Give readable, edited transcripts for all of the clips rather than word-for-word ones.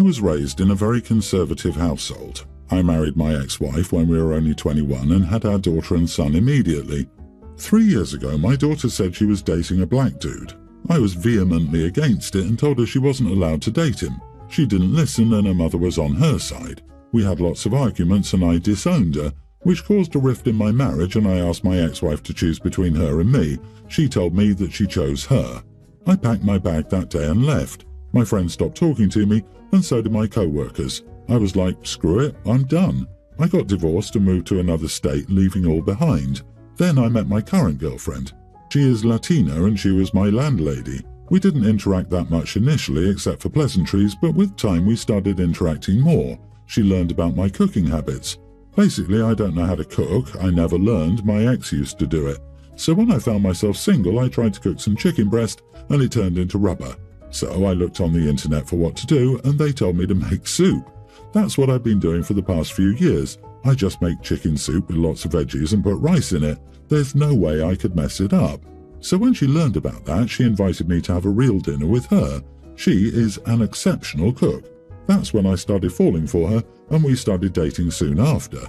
was raised in a very conservative household. I married my ex-wife when we were only 21 and had our daughter and son immediately. 3 years ago, my daughter said she was dating a black dude. I was vehemently against it and told her she wasn't allowed to date him. She didn't listen and her mother was on her side. We had lots of arguments and I disowned her, which caused a rift in my marriage, and I asked my ex-wife to choose between her and me. She told me that she chose her. I packed my bag that day and left. My friends stopped talking to me, and so did my co-workers. I was like, screw it, I'm done. I got divorced and moved to another state, leaving all behind. Then I met my current girlfriend. She is Latina and she was my landlady. We didn't interact that much initially except for pleasantries, but with time we started interacting more. She learned about my cooking habits. Basically, I don't know how to cook. I never learned. My ex used to do it. So when I found myself single, I tried to cook some chicken breast and it turned into rubber. So I looked on the internet for what to do and they told me to make soup. That's what I've been doing for the past few years. I just make chicken soup with lots of veggies and put rice in it. There's no way I could mess it up. So when she learned about that, she invited me to have a real dinner with her. She is an exceptional cook. That's when I started falling for her and we started dating soon after.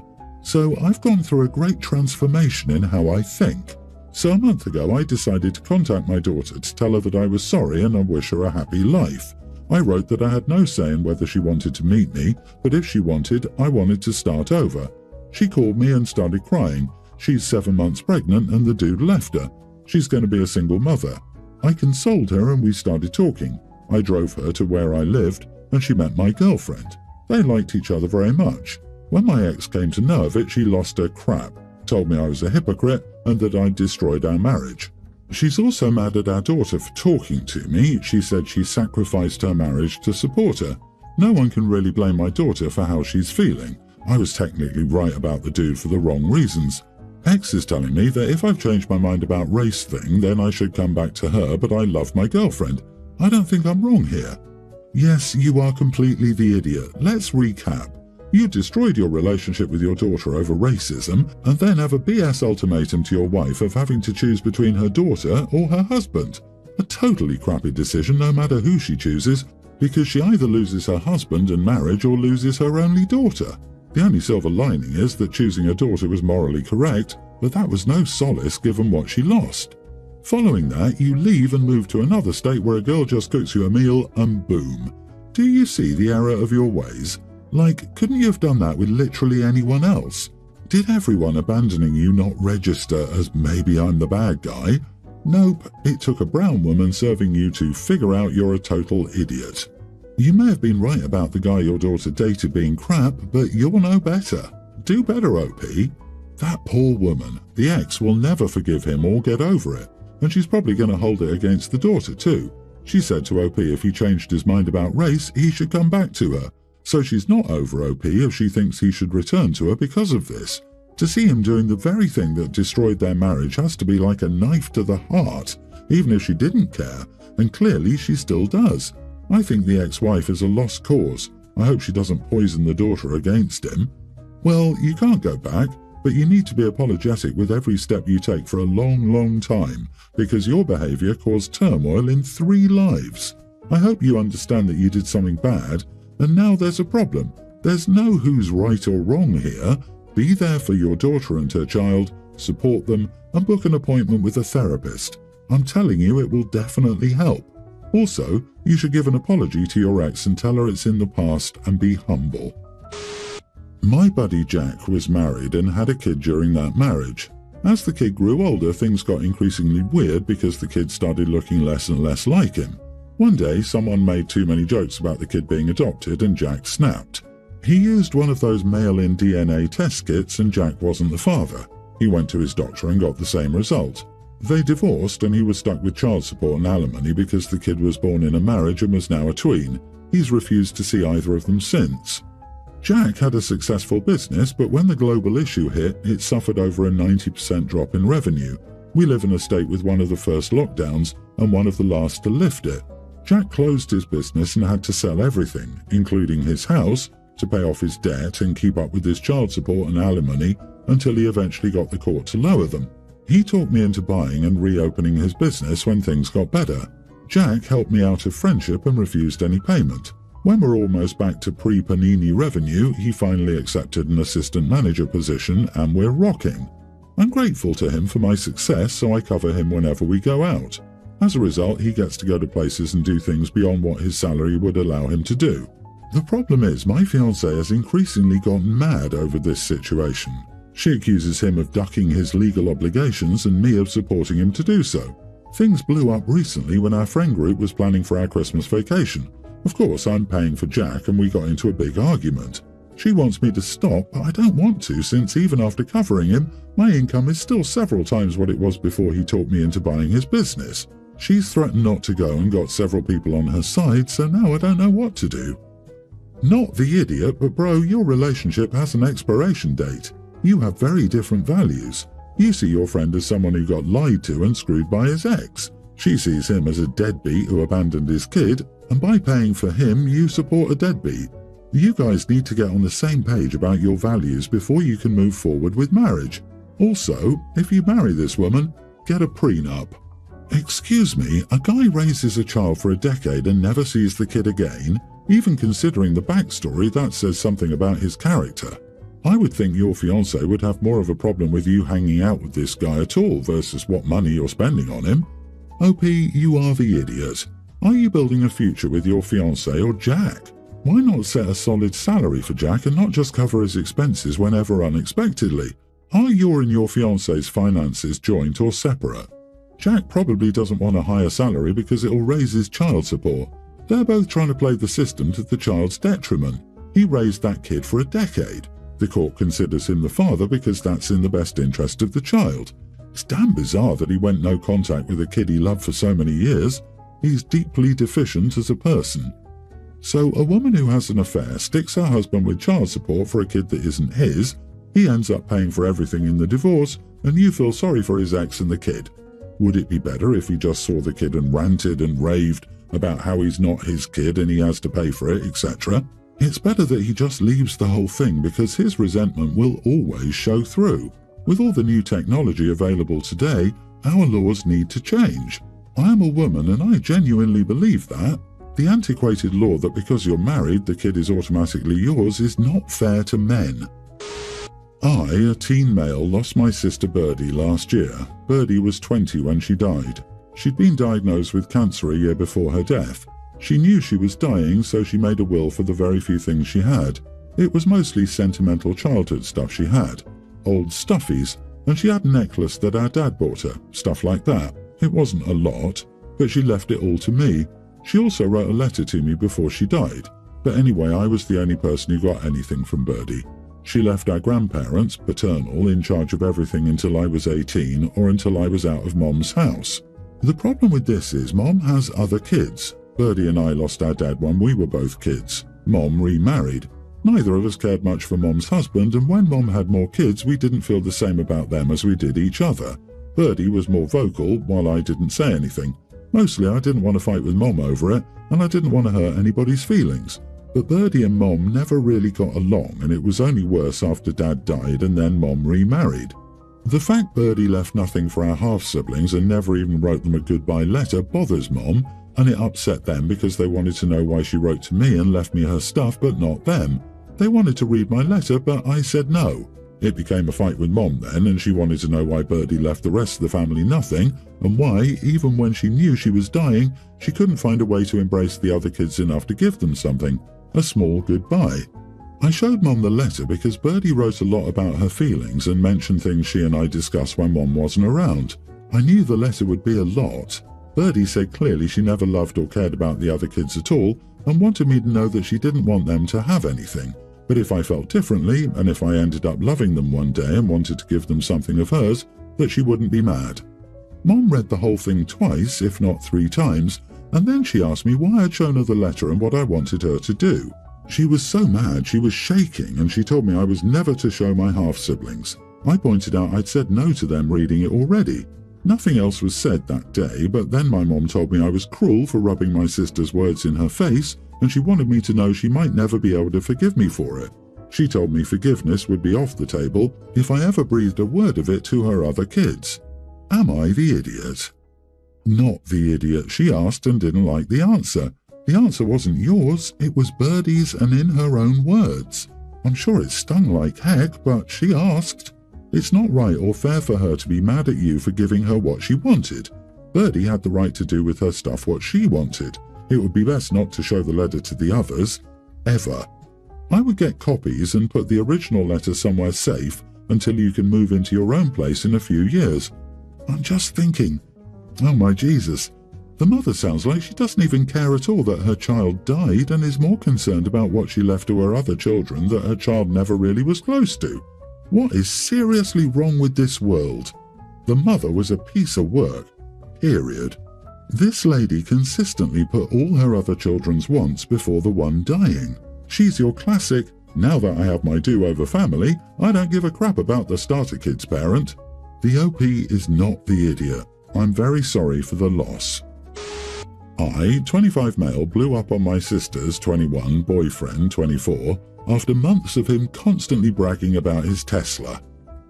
So I've gone through a great transformation in how I think. So a month ago I decided to contact my daughter to tell her that I was sorry and I wish her a happy life. I wrote that I had no say in whether she wanted to meet me, but if she wanted, I wanted to start over. She called me and started crying. She's 7 months pregnant and the dude left her. She's going to be a single mother. I consoled her and we started talking. I drove her to where I lived and she met my girlfriend. They liked each other very much. When my ex came to know of it, she lost her crap, told me I was a hypocrite and that I'd destroyed our marriage. She's also mad at our daughter for talking to me. She said she sacrificed her marriage to support her. No one can really blame my daughter for how she's feeling. I was technically right about the dude for the wrong reasons. Ex is telling me that if I've changed my mind about race thing, then I should come back to her, but I love my girlfriend. I don't think I'm wrong here. Yes, you are completely the idiot. Let's recap. You destroyed your relationship with your daughter over racism and then have a BS ultimatum to your wife of having to choose between her daughter or her husband. A totally crappy decision no matter who she chooses, because she either loses her husband and marriage or loses her only daughter. The only silver lining is that choosing her daughter was morally correct, but that was no solace given what she lost. Following that, you leave and move to another state where a girl just cooks you a meal and boom. Do you see the error of your ways? Like, couldn't you have done that with literally anyone else? Did everyone abandoning you not register as maybe I'm the bad guy? Nope, it took a brown woman serving you to figure out you're a total idiot. You may have been right about the guy your daughter dated being crap, but you'll know better. Do better, OP. That poor woman, the ex will never forgive him or get over it, and she's probably going to hold it against the daughter too. She said to OP if he changed his mind about race, he should come back to her. So she's not over OP if she thinks he should return to her because of this. To see him doing the very thing that destroyed their marriage has to be like a knife to the heart, even if she didn't care, and clearly she still does. I think the ex-wife is a lost cause. I hope she doesn't poison the daughter against him. Well, you can't go back, but you need to be apologetic with every step you take for a long, long time, because your behavior caused turmoil in 3 lives. I hope you understand that you did something bad, and now there's a problem. There's no who's right or wrong here. Be there for your daughter and her child, support them, and book an appointment with a therapist. I'm telling you, it will definitely help. Also, you should give an apology to your ex and tell her it's in the past and be humble. My buddy Jack was married and had a kid during that marriage. As the kid grew older, things got increasingly weird because the kid started looking less and less like him. One day, someone made too many jokes about the kid being adopted and Jack snapped. He used one of those mail-in DNA test kits and Jack wasn't the father. He went to his doctor and got the same result. They divorced and he was stuck with child support and alimony because the kid was born in a marriage and was now a tween. He's refused to see either of them since. Jack had a successful business, but when the global issue hit, it suffered over a 90% drop in revenue. We live in a state with one of the first lockdowns and one of the last to lift it. Jack closed his business and had to sell everything, including his house, to pay off his debt and keep up with his child support and alimony until he eventually got the court to lower them. He talked me into buying and reopening his business when things got better. Jack helped me out of friendship and refused any payment. When we're almost back to pre-Panini revenue, he finally accepted an assistant manager position and we're rocking. I'm grateful to him for my success, so I cover him whenever we go out. As a result, he gets to go to places and do things beyond what his salary would allow him to do. The problem is, my fiancée has increasingly gotten mad over this situation. She accuses him of ducking his legal obligations and me of supporting him to do so. Things blew up recently when our friend group was planning for our Christmas vacation. Of course, I'm paying for Jack and we got into a big argument. She wants me to stop, but I don't want to, since even after covering him, my income is still several times what it was before he talked me into buying his business. She's threatened not to go and got several people on her side, so now I don't know what to do. Not the idiot, but bro, your relationship has an expiration date. You have very different values. You see your friend as someone who got lied to and screwed by his ex. She sees him as a deadbeat who abandoned his kid, and by paying for him, you support a deadbeat. You guys need to get on the same page about your values before you can move forward with marriage. Also, if you marry this woman, get a prenup. Excuse me, a guy raises a child for a decade and never sees the kid again? Even considering the backstory, that says something about his character. I would think your fiancé would have more of a problem with you hanging out with this guy at all versus what money you're spending on him. OP, you are the idiot. Are you building a future with your fiancé or Jack? Why not set a solid salary for Jack and not just cover his expenses whenever unexpectedly? Are your and your fiancé's finances joint or separate? Jack probably doesn't want a higher salary because it'll raise his child support. They're both trying to play the system to the child's detriment. He raised that kid for a decade. The court considers him the father because that's in the best interest of the child. It's damn bizarre that he went no contact with a kid he loved for so many years. He's deeply deficient as a person. So a woman who has an affair sticks her husband with child support for a kid that isn't his, he ends up paying for everything in the divorce, and you feel sorry for his ex and the kid. Would it be better if he just saw the kid and ranted and raved about how he's not his kid and he has to pay for it, etc.? It's better that he just leaves the whole thing because his resentment will always show through. With all the new technology available today, our laws need to change. I am a woman and I genuinely believe that. The antiquated law that because you're married, the kid is automatically yours is not fair to men. I, a teen male, lost my sister Birdie last year. Birdie was 20 when she died. She'd been diagnosed with cancer a year before her death. She knew she was dying, so she made a will for the very few things she had. It was mostly sentimental childhood stuff she had. Old stuffies, and she had a necklace that our dad bought her, stuff like that. It wasn't a lot, but she left it all to me. She also wrote a letter to me before she died. But anyway, I was the only person who got anything from Birdie. She left our grandparents, paternal, in charge of everything until I was 18 or until I was out of Mom's house. The problem with this is Mom has other kids. Birdie and I lost our dad when we were both kids. Mom remarried. Neither of us cared much for Mom's husband, and when Mom had more kids, we didn't feel the same about them as we did each other. Birdie was more vocal, while I didn't say anything. Mostly I didn't want to fight with Mom over it, and I didn't want to hurt anybody's feelings. But Birdie and Mom never really got along, and it was only worse after Dad died and then Mom remarried. The fact Birdie left nothing for our half-siblings and never even wrote them a goodbye letter bothers Mom, and it upset them because they wanted to know why she wrote to me and left me her stuff but not them. They wanted to read my letter, but I said no. It became a fight with Mom then, and she wanted to know why Birdie left the rest of the family nothing, and why, even when she knew she was dying, she couldn't find a way to embrace the other kids enough to give them something. A small goodbye. I showed Mom the letter because Birdie wrote a lot about her feelings and mentioned things she and I discussed when Mom wasn't around. I knew the letter would be a lot. Birdie said clearly she never loved or cared about the other kids at all and wanted me to know that she didn't want them to have anything. But if I felt differently, and if I ended up loving them one day and wanted to give them something of hers, that she wouldn't be mad. Mom read the whole thing twice, if not 3 times, and then she asked me why I'd shown her the letter and what I wanted her to do. She was so mad she was shaking, and she told me I was never to show my half-siblings. I pointed out I'd said no to them reading it already. Nothing else was said that day, but then my mom told me I was cruel for rubbing my sister's words in her face, and she wanted me to know she might never be able to forgive me for it. She told me forgiveness would be off the table if I ever breathed a word of it to her other kids. Am I the idiot? Not the idiot, she asked and didn't like the answer. The answer wasn't yours, it was Birdie's, and in her own words. I'm sure it stung like heck, but she asked. It's not right or fair for her to be mad at you for giving her what she wanted. Birdie had the right to do with her stuff what she wanted. It would be best not to show the letter to the others. Ever. I would get copies and put the original letter somewhere safe until you can move into your own place in a few years. I'm just thinking, oh my Jesus, the mother sounds like she doesn't even care at all that her child died and is more concerned about what she left to her other children that her child never really was close to. What is seriously wrong with this world? The mother was a piece of work. Period. This lady consistently put all her other children's wants before the one dying. She's your classic, now that I have my do-over family, I don't give a crap about the starter kid's parent. The OP is not the idiot. I'm very sorry for the loss. I, 25 male, blew up on my sister's 21 boyfriend, 24, after months of him constantly bragging about his Tesla.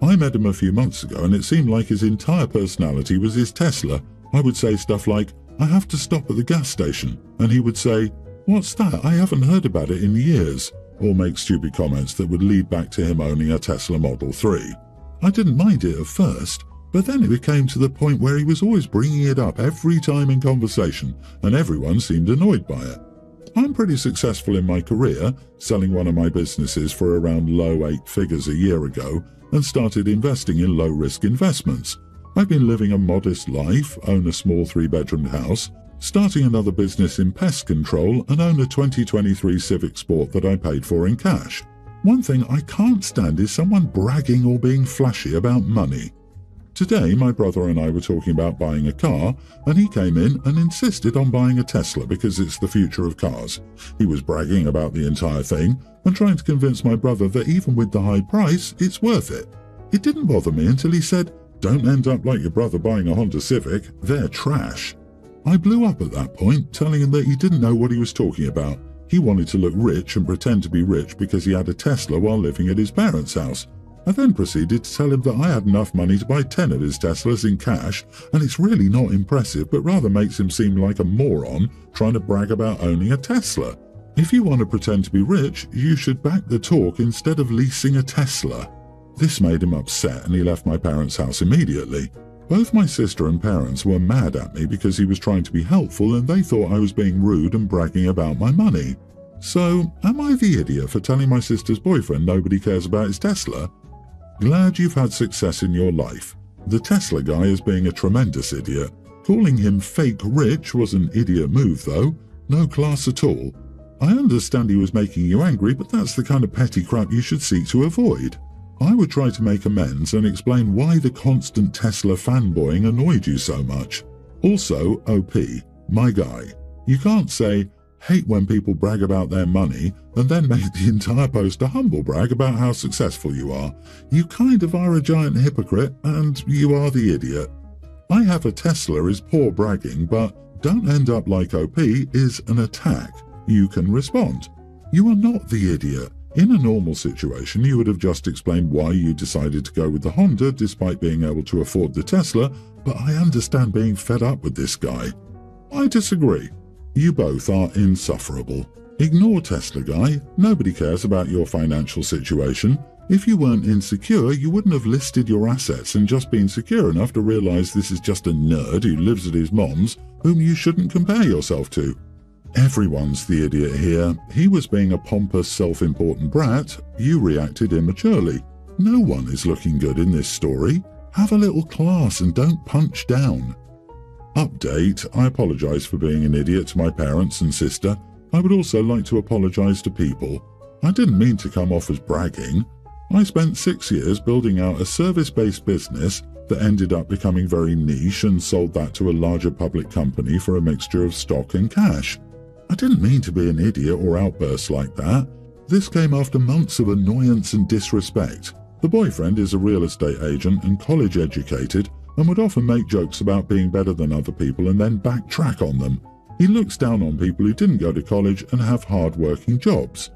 I met him a few months ago and it seemed like his entire personality was his Tesla. I would say stuff like, I have to stop at the gas station, and he would say, what's that? I haven't heard about it in years, or make stupid comments that would lead back to him owning a Tesla Model 3. I didn't mind it at first, but then it became to the point where he was always bringing it up every time in conversation, and everyone seemed annoyed by it. I'm pretty successful in my career, selling one of my businesses for around low 8 figures a year ago, and started investing in low-risk investments. I've been living a modest life, own a small 3-bedroom house, starting another business in pest control, and own a 2023 Civic Sport that I paid for in cash. One thing I can't stand is someone bragging or being flashy about money. Today, my brother and I were talking about buying a car, and he came in and insisted on buying a Tesla because it's the future of cars. He was bragging about the entire thing and trying to convince my brother that even with the high price, it's worth it. It didn't bother me until he said, don't end up like your brother buying a Honda Civic, they're trash. I blew up at that point, telling him that he didn't know what he was talking about. He wanted to look rich and pretend to be rich because he had a Tesla while living at his parents' house. I then proceeded to tell him that I had enough money to buy 10 of his Teslas in cash, and it's really not impressive, but rather makes him seem like a moron trying to brag about owning a Tesla. If you want to pretend to be rich, you should back the talk instead of leasing a Tesla. This made him upset and he left my parents' house immediately. Both my sister and parents were mad at me because he was trying to be helpful and they thought I was being rude and bragging about my money. So, am I the idiot for telling my sister's boyfriend nobody cares about his Tesla? Glad you've had success in your life. The Tesla guy is being a tremendous idiot. Calling him fake rich was an idiot move though. No class at all. I understand he was making you angry, but that's the kind of petty crap you should seek to avoid. I would try to make amends and explain why the constant Tesla fanboying annoyed you so much. Also, OP, my guy, you can't say, hate when people brag about their money, and then make the entire post a humble brag about how successful you are. You kind of are a giant hypocrite, and you are the idiot. I have a Tesla is poor bragging, but don't end up like OP is an attack. You can respond. You are not the idiot. In a normal situation, you would have just explained why you decided to go with the Honda despite being able to afford the Tesla, but I understand being fed up with this guy. I disagree. You both are insufferable. Ignore Tesla guy. Nobody cares about your financial situation. If you weren't insecure, you wouldn't have listed your assets and just been secure enough to realize this is just a nerd who lives at his mom's, whom you shouldn't compare yourself to. Everyone's the idiot here. He was being a pompous, self-important brat. You reacted immaturely. No one is looking good in this story. Have a little class and don't punch down. Update. I apologize for being an idiot to my parents and sister. I would also like to apologize to people. I didn't mean to come off as bragging. I spent 6 years building out a service-based business that ended up becoming very niche and sold that to a larger public company for a mixture of stock and cash. I didn't mean to be an idiot or outburst like that. This came after months of annoyance and disrespect. The boyfriend is a real estate agent and college educated and would often make jokes about being better than other people and then backtrack on them. He looks down on people who didn't go to college and have hard-working jobs.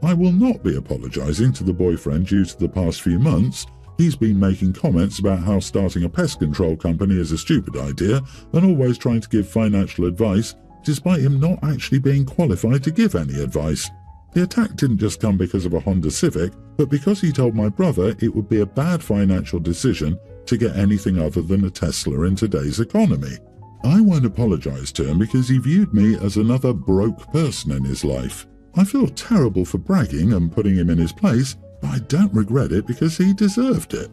I will not be apologizing to the boyfriend due to the past few months. He's been making comments about how starting a pest control company is a stupid idea and always trying to give financial advice despite him not actually being qualified to give any advice. The attack didn't just come because of a Honda Civic, but because he told my brother it would be a bad financial decision to get anything other than a Tesla in today's economy. I won't apologize to him because he viewed me as another broke person in his life. I feel terrible for bragging and putting him in his place, but I don't regret it because he deserved it.